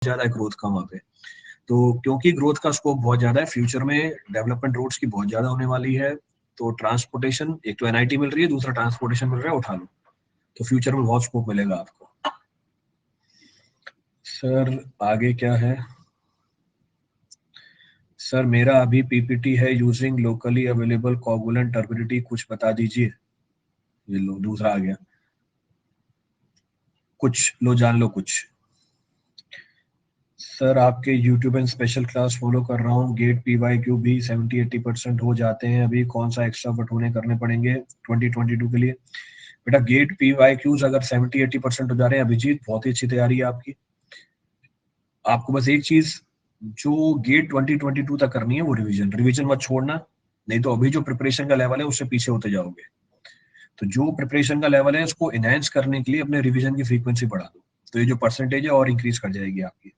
ज्यादा है ग्रोथ का वहाँ पे। तो क्योंकि ग्रोथ का स्कोप बहुत ज्यादा है, फ्यूचर में डेवलपमेंट रोड्स की बहुत ज्यादा होने वाली है, तो ट्रांसपोर्टेशन, एक तो एनआईटी मिल रही है, दूसरा ट्रांसपोर्टेशन मिल रहा है, उठा लो, तो फ्यूचर में बहुत स्कोप मिलेगा आपको। सर आगे क्या है? सर मेरा अभी पीपीटी है using locally available coagulant turbidity, कुछ बता दीजिए। ये लो दूसरा आ गया, कुछ लो जान लो कुछ। सर आपके YouTube and special class follow कर रहा हूँ, गेट पीवाईक्यू भी 70-80% हो जाते हैं, अभी कौन सा एक्स्ट्रा बटोने करने पड़ेंगे 2022 के लिए? बेटा गेट पीवाईक्यूज अगर 70-80% हो जा रहे हैं अभिजीत, बहुत ही अच्छी तैयारी है आपकी। आपको बस एक चीज जो गेट 2022 तक करनी है वो रिवीजन मत छोड़ना, नहीं तो अभी जो प्रिपरेशन का लेवल है उससे पीछे होते जाओगे। तो जो प्रिपरेशन का लेवल है उसको एनहांस करने के लिए अपने रिवीजन की फ्रीक्वेंसी बढ़ा दो, तो ये जो परसेंटेज है और इंक्रीज कर जाएगी आपकी।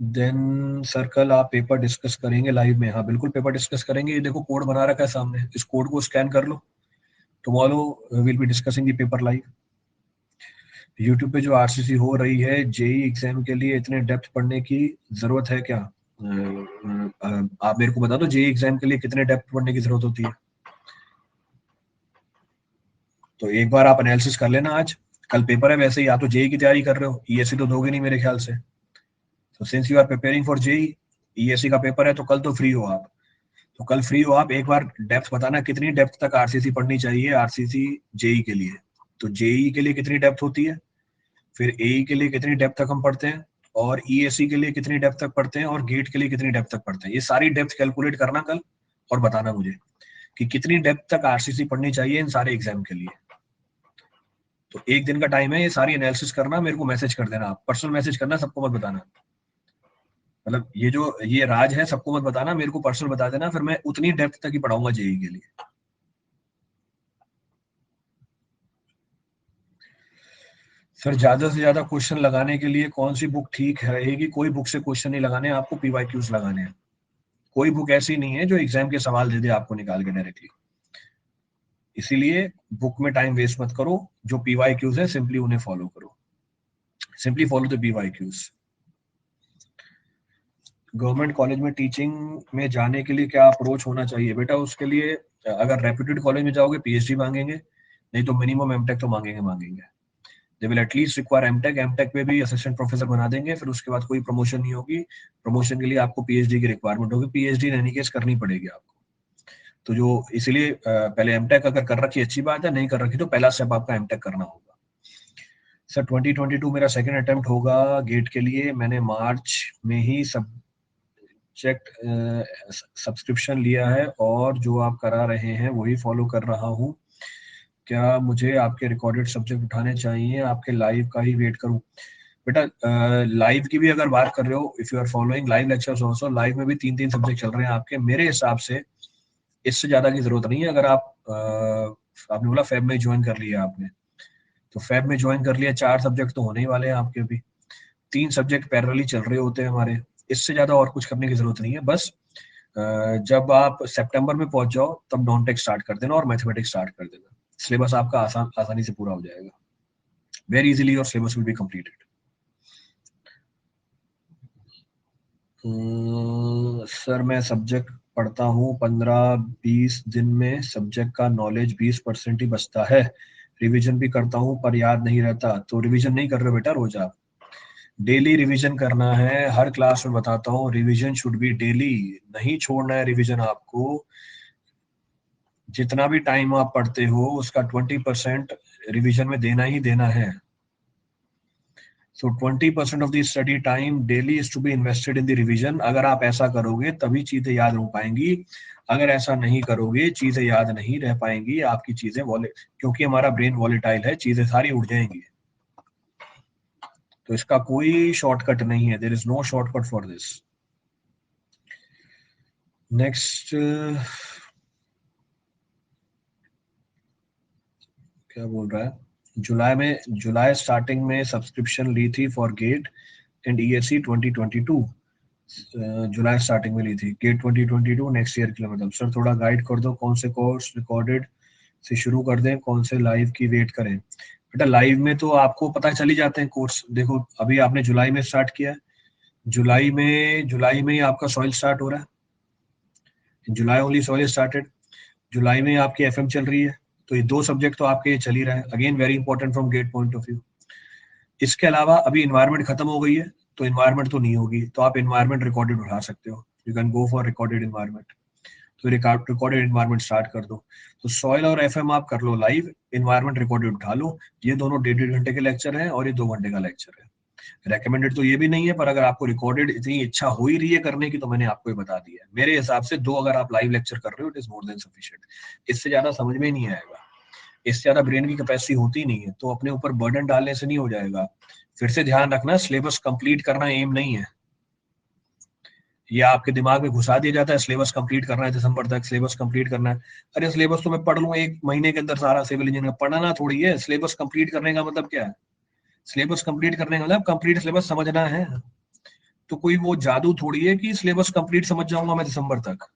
देन सर कल आप पेपर डिस्कस करेंगे लाइव में? हाँ बिल्कुल पेपर डिस्कस करेंगे, ये देखो कोड बना रखा है सामने, इस कोड को स्कैन कर लो। Tomorrow will be discussing the paper live. YouTube पे जो आरसीसी हो रही है, जेई एग्जाम के लिए इतने डेप्थ पढ़ने की जरूरत है क्या? आप मेरे को बता दो जेई एग्जाम के लिए कितने डेप्थ पढ़ने की जरूरत होती है, तो एक बार आप एनालिसिस कर लेना आज। कल पेपर है, वैसे ही आप तो जेई की तैयारी कर रहे हो, ईएससी तो दोगे नहीं मेरे ख्याल से। तो since you are preparing for JE, ESC का पेपर है, तो कल तो फ्री हो आप। तो कल फ्री हो आप, एक बार डेप्थ बताना कितनी डेप्थ तक आरसीसी पढ़नी चाहिए, आरसीसी जेई के लिए। तो जेई के लिए कितनी डेप्थ होती है, फिर एई के लिए कितनी डेप्थ तक हम पढ़ते हैं, और ईएससी के लिए कितनी डेप्थ तक पढ़ते हैं, और गेट के लिए कितनी डेप्थ तक पढ़ते हैं, ये सारी डेप्थ कैलकुलेट करना कल और बताना मुझे कि कितनी डेप्थ तक आरसीसी पढ़नी चाहिए इन सारे एग्जाम के लिए। तो एक दिन का टाइम है, ये सारी एनालिसिस करना, मेरे को मैसेज कर देना, आप पर्सनल मैसेज करना, सबको मत बताना। मतलब ये जो ये राज है, सबको मत बताना, मेरे को पर्सनल बता देना, फिर मैं उतनी डेप्थ तक ही पढ़ाऊंगा जेई के लिए। सर ज्यादा से ज्यादा क्वेश्चन लगाने के लिए कौन सी बुक ठीक रहेगी? कोई बुक से क्वेश्चन नहीं लगाने, आपको पीवाईक्यूज लगाने हैं। कोई बुक ऐसी नहीं है जो एग्जाम के सवाल दे दे आपको निकाल के डायरेक्टली, इसीलिए बुक में टाइम वेस्ट मत करो। जो पीवाईक्यूज है सिंपली उन्हें फॉलो करो, simply follow the PYQs. Government college में टीचिंग में जाने के लिए क्या अप्रोच होना चाहिए? बेटा उसके लिए अगर रेप्यूटेड कॉलेज में जाओगे पीएचडी मांगेंगे, नहीं तो मिनिमम एमटेक तो मांगेंगे। They will at least require MTech, MTech में भी असिस्टेंट प्रोफेसर बना देंगे, फिर उसके बाद कोई प्रमोशन नहीं होगी। प्रमोशन के लिए आपको पीएचडी की रिक्वायरमेंट होगी, पीएचडी इन एनी केस करनी पड़ेगी आपको। तो जो इसलिए पहले एमटेक अगर कर रखी अच्छी बात है, नहीं कर रखी तो पहला स्टेप आपका एमटेक करना होगा। सर 2022 मेरा सेकंड अटेम्प्ट होगा गेट के लिए, मैंने मार्च में ही सब्जेक्ट सब्सक्रिप्शन लिया है और जो आप करा रहे हैं वही फॉलो कर रहा हूँ। क्या मुझे आपके रिकॉर्डेड सब्जेक्ट उठाने चाहिए, आपके लाइव का ही वेट करूं? बेटा लाइव की भी अगर बात कर रहे हो, if you are following live lectures also, live में भी 3-3 सब्जेक्ट चल रहे हैं आपके, मेरे हिसाब से इससे ज्यादा की जरूरत नहीं है। अगर आप आपने बोला फेब में ज्वाइन कर लिया आपने, तो फेब में ज्वाइन कर लिया, 4 सब्जेक्ट तो होने ही वाले हैं आपके, अभी 3 सब्जेक्ट पैरेलली चल रहे होते हैं हमारे। इससे ज्यादा और कुछ करने की जरूरत नहीं है, बस जब आप सितंबर में पहुंच जाओ तब नॉन टेक स्टार्ट कर देना और मैथमेटिक्स स्टार्ट कर देना, सिलेबस आपका आसानी से पूरा हो जाएगा। Very easily your syllabus will be completed. Sir मैं सब्जेक्ट पढ़ता हूँ, 15-20 दिन में सब्जेक्ट का नॉलेज 20% ही बचता है, रिवीजन भी करता हूँ पर याद नहीं रहता। तो रिवीजन नहीं कर रहे हो बेटा, रोज आप डेली रिवीजन करना है, हर क्लास में बताता हूँ रिवीजन शुड बी डेली, नहीं छोड़ना है रिवीजन आपको। जितना भी टाइम आप पढ़ते हो उसका 20% रिवीजन में देना ही देना है। So 20% of the study time daily is to be invested in the revision। अगर आप ऐसा करोगे तभी चीजें याद हो पाएंगी, अगर ऐसा नहीं करोगे चीजें याद नहीं रह पाएंगी आपकी, चीजें क्योंकि हमारा ब्रेन वॉलेटाइल है, चीजें सारी उड़ जाएंगी। तो इसका कोई शॉर्टकट नहीं है, there is no shortcut for this. Next क्या बोल रहा है? जुलाई स्टार्टिंग में सब्सक्रिप्शन ली थी फॉर गेट एंड ईएससी 2022, जुलाई स्टार्टिंग में ली थी, गेट 2022 नेक्स्ट ईयर के लिए। मतलब सर थोड़ा गाइड कर दो, कौन से कोर्स रिकॉर्डेड से शुरू कर दें, कौन से लाइव की वेट करें? बेटा लाइव में तो आपको पता चल ही जाते हैं कोर्स। देखो अभी आपने जुलाई में स्टार्ट किया है, जुलाई में ही आपका सॉइल स्टार्ट हो रहा है, जुलाई ओनली सॉइल स्टार्टेड। जुलाई में आपकी एफएम चल रही है, तो ये 2 सब्जेक्ट तो आपके ये चल ही रहा है, again very important from GATE point of view. इसके अलावा अभी इन्वायरमेंट खत्म हो गई है, तो इन्वायरमेंट तो नहीं होगी, तो आप इन्वायरमेंट रिकॉर्डेड उठा सकते हो, you can go for recorded environment. तो रिकॉर्डेड इन्वायरमेंट स्टार्ट कर दो। तो सॉइल और एफएम आप कर लो लाइव, इन्वायरमेंट रिकॉर्डेड उठा लो। ये दोनों 1.5 घंटे के लेक्चर है और ये 2 घंटे का लेक्चर है। रेकमेंडेड तो ये भी नहीं है, पर अगर आपको रिकॉर्डेड इतनी इच्छा हो ही रही है करने की, तो मैंने आपको ये बता दिया है। मेरे हिसाब से 2 अगर आप लाइव लेक्चर कर रहे हो, it is more than sufficient. इससे ज्यादा समझ में ही नहीं आएगा, इससे ज्यादा ब्रेन की कैपेसिटी होती नहीं है, तो अपने ऊपर बर्डन डालने से नहीं हो जाएगा। फिर से ध्यान रखना, सिलेबस कंप्लीट करना एम नहीं है। ये आपके दिमाग में घुसा दिया जाता है, सिलेबस कंप्लीट करना है दिसंबर तक, सिलेबस कंप्लीट करना है। अरे सिलेबस तो मैं पढ़ लूँ 1 महीने के अंदर सारा, सिविल इंजीनियरिंग पढ़ना थोड़ी है। सिलेबस कंप्लीट करने का मतलब क्या है? सिलेबस कंप्लीट करने का मतलब कंप्लीट सिलेबस समझना है। तो कोई वो जादू थोड़ी है कि सिलेबस कंप्लीट समझ जाऊंगा मैं दिसंबर तक।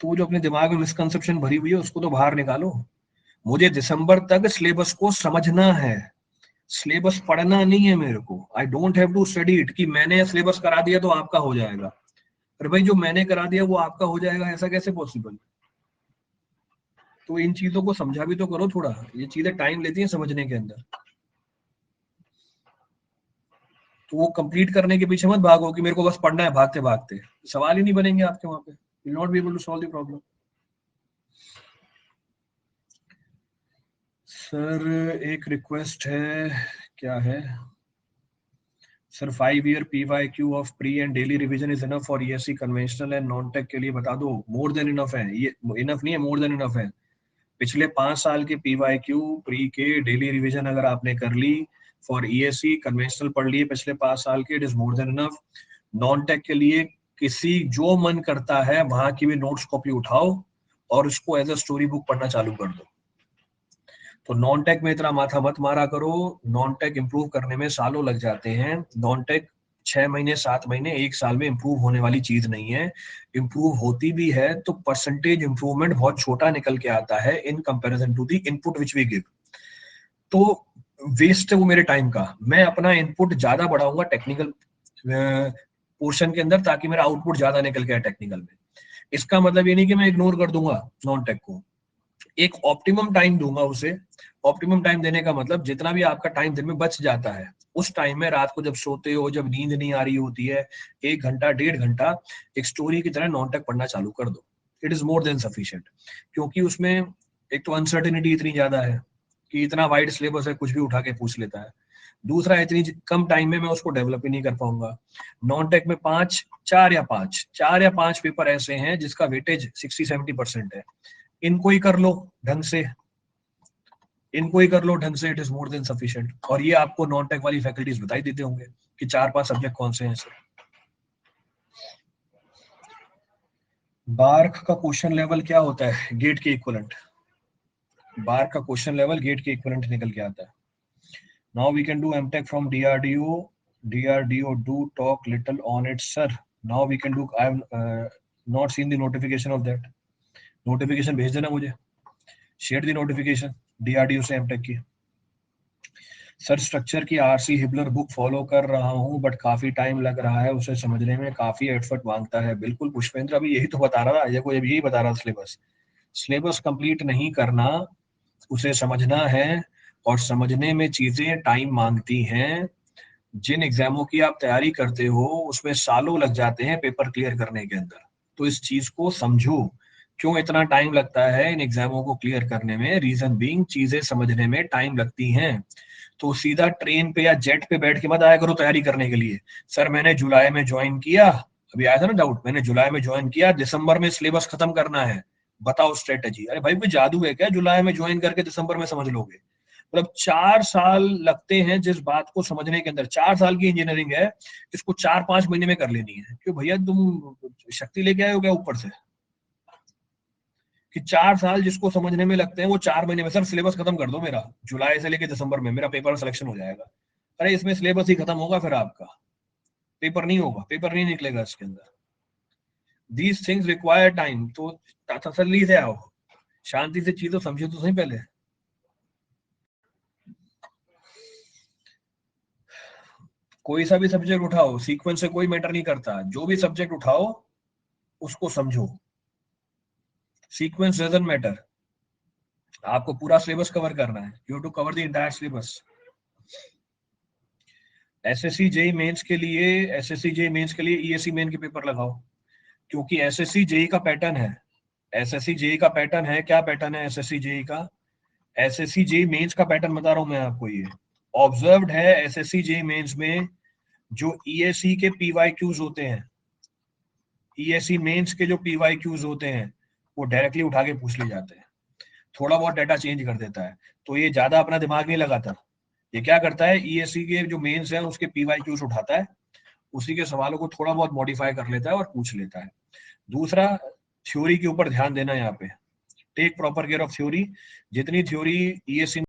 तो जो अपने दिमाग में मिसकंसेप्शन भरी हुई है उसको तो बाहर निकालो। मुझे दिसंबर तक सिलेबस को समझना है, सिलेबस पढ़ना नहीं है मेरे को। I don't have to study it कि मैंने सिलेबस करा दिया तो आपका हो जाएगा। अरे भाई जो मैंने करा दिया वो आपका हो जाएगा, ऐसा कैसे पॉसिबल? तो इन चीजों को समझा भी तो करो थोड़ा, ये चीजें टाइम लेती हैं समझने के अंदर। तो वो कंप्लीट करने के पीछे मत भागो कि मेरे को बस पढ़ना है भागते भागते, सवाल ही नहीं बनेंगे आपके वहां पे, will not be able to solve the problem. Sir एक रिक्वेस्ट है, क्या है sir? 5 year PYQ of pre and daily revision is enough for ESC conventional and non tech के लिए बता दो। मोर देन इनफ है, ये इनफ नहीं है, मोर देन इनफ है। पिछले 5 साल के PYQ प्री के डेली रिवीजन अगर आपने कर ली, फॉर ESC कन्वेंशनल पढ़ लिए पिछले 5 साल के, it is more than enough. Non tech के लिए किसी जो मन करता है वहां की भी नोट्स कॉपी उठाओ और उसको एज अ स्टोरी बुक पढ़ना चालू कर दो। तो नॉन टेक में इतना माथा मत मारा करो, नॉन टेक इंप्रूव करने में सालों लग जाते हैं। नॉन टेक 6 महीने 7 महीने 1 साल में इंप्रूव होने वाली चीज नहीं है। इंप्रूव होती भी है तो परसेंटेज इंप्रूवमेंट बहुत छोटा निकल के आता है in comparison to the input which we give. तो वेस्ट है वो मेरे टाइम का। मैं अपना इनपुट ज्यादा बढ़ाऊंगा टेक्निकल पोर्शन के अंदर, ताकि मेरा आउटपुट ज्यादा निकल के आए टेक्निकल में। इसका मतलब ये नहीं कि मैं इग्नोर कर दूंगा नॉन टेक को, एक ऑप्टिमम टाइम दूंगा उसे। ऑप्टिमम टाइम देने का मतलब जितना भी आपका टाइम दिन में बच जाता है, उस टाइम में रात को जब सोते हो, जब नींद नहीं आ रही होती है, 1 घंटा 1.5 घंटा एक स्टोरी की तरह नॉन टेक पढ़ना चालू कर दो। It is more than sufficient. क्योंकि उसमें एक तो अनसर्टेनिटी इतनी ज्यादा है कि इतना वाइड सिलेबस है, कुछ भी उठा के पूछ लेता है। दूसरा, इतनी कम टाइम में मैं उसको डेवलप ही नहीं कर पाऊंगा। नॉन टेक में 4 या 5 पेपर ऐसे हैं जिसका वेटेज 60-70% है। इनको ही कर लो ढंग से, इनको ही कर लो ढंग से, it is more than sufficient. और ये आपको नॉन टेक वाली फैकल्टीज बताई देते होंगे कि 4-5 सब्जेक्ट कौन से हैं सर। बार्क का क्वेश्चन लेवल क्या होता है? गेट के इक्वलेंट। बार्क का क्वेश्चन लेवल गेट के इक्वलेंट निकल के आता है। Now we can do MTech from DRDO do talk little on it sir। Now we can do, I have not seen the notification of that. Notification भेज देना मुझे, share the notification DRDO से MTech की। Sir structure की RC Hibbeler book follow कर रहा हूँ, but काफी टाइम लग रहा है, उसे समझने में काफी एफर्ट मांगता है। बिल्कुल पुष्पेंद्र, अभी यही तो बता रहा था, ये कोई अभी यही बता रहा था। सिलेबस सिलेबस कंप्लीट नहीं करना, उसे समझना है। और समझने में चीजें टाइम मांगती हैं। जिन एग्जामों की आप तैयारी करते हो उसमें सालों लग जाते हैं पेपर क्लियर करने के अंदर। तो इस चीज को समझो, क्यों इतना टाइम लगता है इन एग्जामों को क्लियर करने में। रीजन बीइंग, चीजें समझने में टाइम लगती हैं। तो सीधा ट्रेन पे या जेट पे बैठ के मत आया करो तैयारी करने के लिए। सर मैंने जुलाई में ज्वाइन किया, अभी आया था ना डाउट, मैंने जुलाई में ज्वाइन किया, दिसंबर में सिलेबस खत्म करना है, बताओ स्ट्रेटेजी। अरे भाई कोई जादू है क्या, जुलाई में ज्वाइन करके दिसंबर में समझ लोगे? मतलब 4 साल लगते हैं जिस बात को समझने के अंदर, 4 साल की इंजीनियरिंग है, इसको 4-5 महीने में कर लेनी है। क्यों भैया तुम शक्ति लेके आए हो क्या ऊपर से, कि 4 साल जिसको समझने में लगते हैं वो 4 महीने में? सर सिलेबस खत्म कर दो मेरा, जुलाई से लेके दिसंबर में मेरा पेपर सिलेक्शन हो जाएगा। अरे इसमें सिलेबस ही खत्म होगा, फिर आपका पेपर नहीं होगा, पेपर नहीं निकलेगा इसके अंदर। These things require time. तो तसल्ली से आओ, शांति से चीजों समझो तो सही पहले। कोई सा भी सब्जेक्ट उठाओ, सीक्वेंस से कोई मैटर नहीं करता, जो भी सब्जेक्ट उठाओ उसको समझो, सीक्वेंस डजंट मैटर। आपको पूरा सिलेबस कवर करना है, you have to cover the entire syllabus. SSC JE mains के लिए, एसएससी जेई मेंस के लिए ईएससी मेन के पेपर लगाओ, क्योंकि एसएससी जेई का पैटर्न है, एसएससी जेई का पैटर्न है। क्या पैटर्न है एसएससी जेई का? एसएससी जेई मेंस का पैटर्न बता रहा हूं मैं आपको, ये ऑब्जर्व्ड है एसएससी जेई मेंस में। जो ईएससी के पीवाईक्यूज होते हैं, ईएससी मेंस के जो पीवाईक्यूज होते हैं, वो डायरेक्टली उठा के पूछ लिए जाते हैं, थोड़ा बहुत डाटा चेंज कर देता है। तो ये ज्यादा अपना दिमाग नहीं लगाता, ये क्या करता है, ईएससी के जो मेंस है उसके पीवाईक्यूज उठाता है, उसी के सवालों को थोड़ा बहुत मॉडिफाई कर लेता है और पूछ लेता है। दूसरा, थ्योरी के ऊपर ध्यान देना यहाँ पे, take proper care of theory. जितनी थ्योरी ईएससी